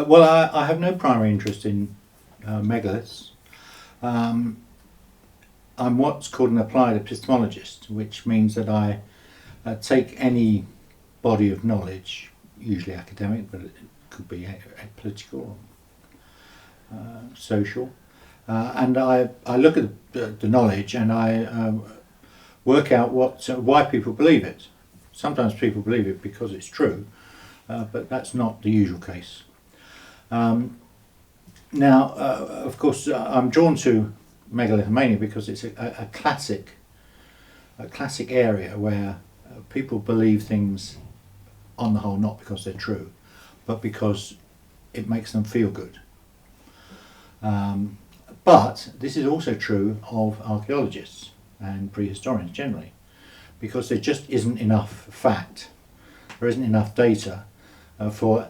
Well, I have no primary interest in megaliths. Um, I'm what's called an applied epistemologist, which means that I take any body of knowledge, usually academic, but it could be political or social, and I look at the knowledge and I work out why people believe it. Sometimes people believe it because it's true, but that's not the usual case. Now, of course, I'm drawn to Megalithomania because it's a classic area where people believe things on the whole not because they're true, but because it makes them feel good. But this is also true of archaeologists and prehistorians generally, because there just isn't enough fact, there isn't enough data for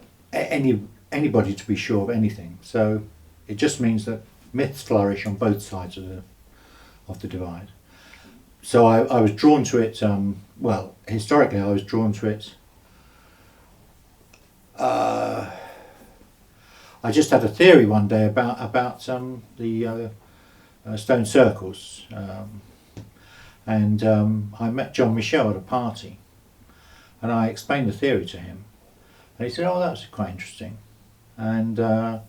anybody to be sure of anything. So it just means that myths flourish on both sides of the divide. So I was drawn to it, well, historically I was drawn to it. I just had a theory one day about the stone circles, and I met John Michel at a party, and I explained the theory to him, and he said, "Oh, that's quite interesting." And a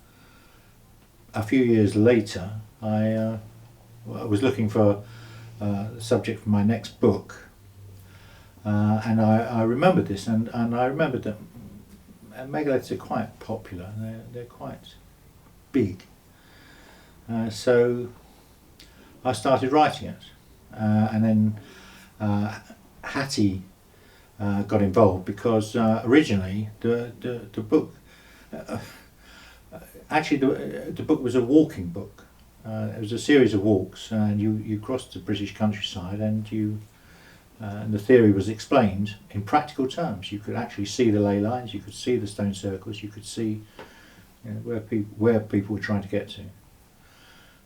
few years later, I was looking for a subject for my next book, and I remembered this, and I remembered that megaliths are quite popular. They're quite big. So I started writing it, and then Hattie got involved because originally the book, actually the book was a walking book. It was a series of walks, and you crossed the British countryside, and and the theory was explained in practical terms. You could actually see the ley lines, you could see the stone circles, you could see where people were trying to get to.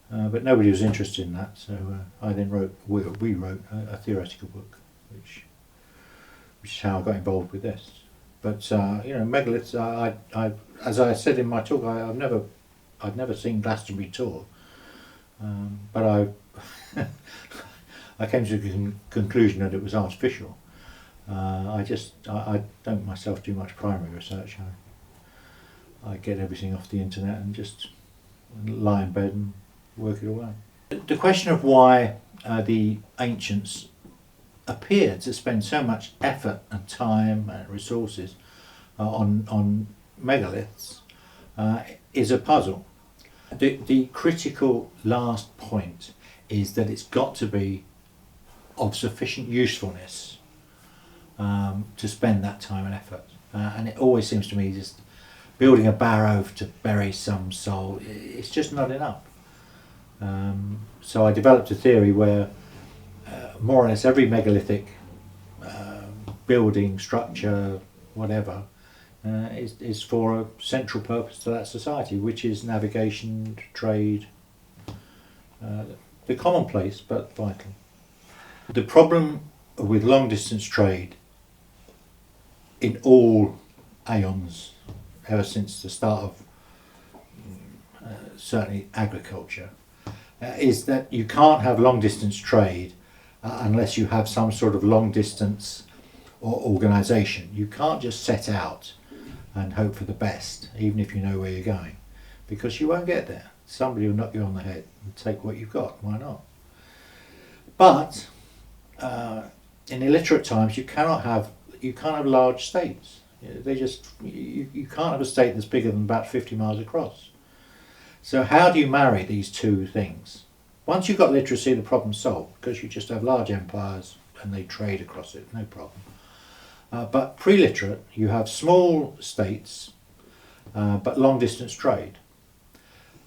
But nobody was interested in that, so I then we wrote a theoretical book, which is how I got involved with this. But megaliths, I as I said in my talk, I'd never seen Glastonbury tour, but I came to the conclusion that it was artificial. I don't myself do much primary research. I get everything off the internet and just lie in bed and work it all out. The question of why the ancients appear to spend so much effort and time and resources on megaliths is a puzzle. The critical last point is that it's got to be of sufficient usefulness to spend that time and effort, and it always seems to me just building a barrow to bury some soul, it's just not enough. So I developed a theory where more or less every megalithic building, structure, whatever, is for a central purpose to that society, which is navigation, trade, the commonplace but vital. The problem with long distance trade in all aeons, ever since the start of certainly agriculture, is that you can't have long distance trade unless you have some sort of long distance or organisation. You can't just set out and hope for the best, even if you know where you're going, because you won't get there. Somebody will knock you on the head and take what you've got. Why not? But in illiterate times, you can't have large states. You can't have a state that's bigger than about 50 miles across. So how do you marry these two things? Once you've got literacy, the problem's solved, because you just have large empires and they trade across it, no problem. But pre-literate, you have small states, but long distance trade.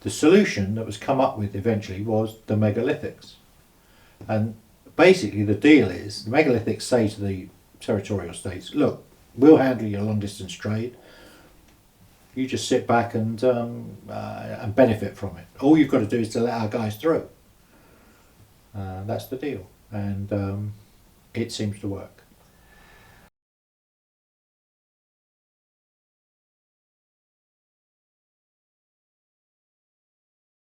The solution that was come up with eventually was the megalithics. And basically the deal is, the megalithics say to the territorial states, look, we'll handle your long distance trade. You just sit back and benefit from it. All you've got to do is to let our guys through. That's the deal, and it seems to work.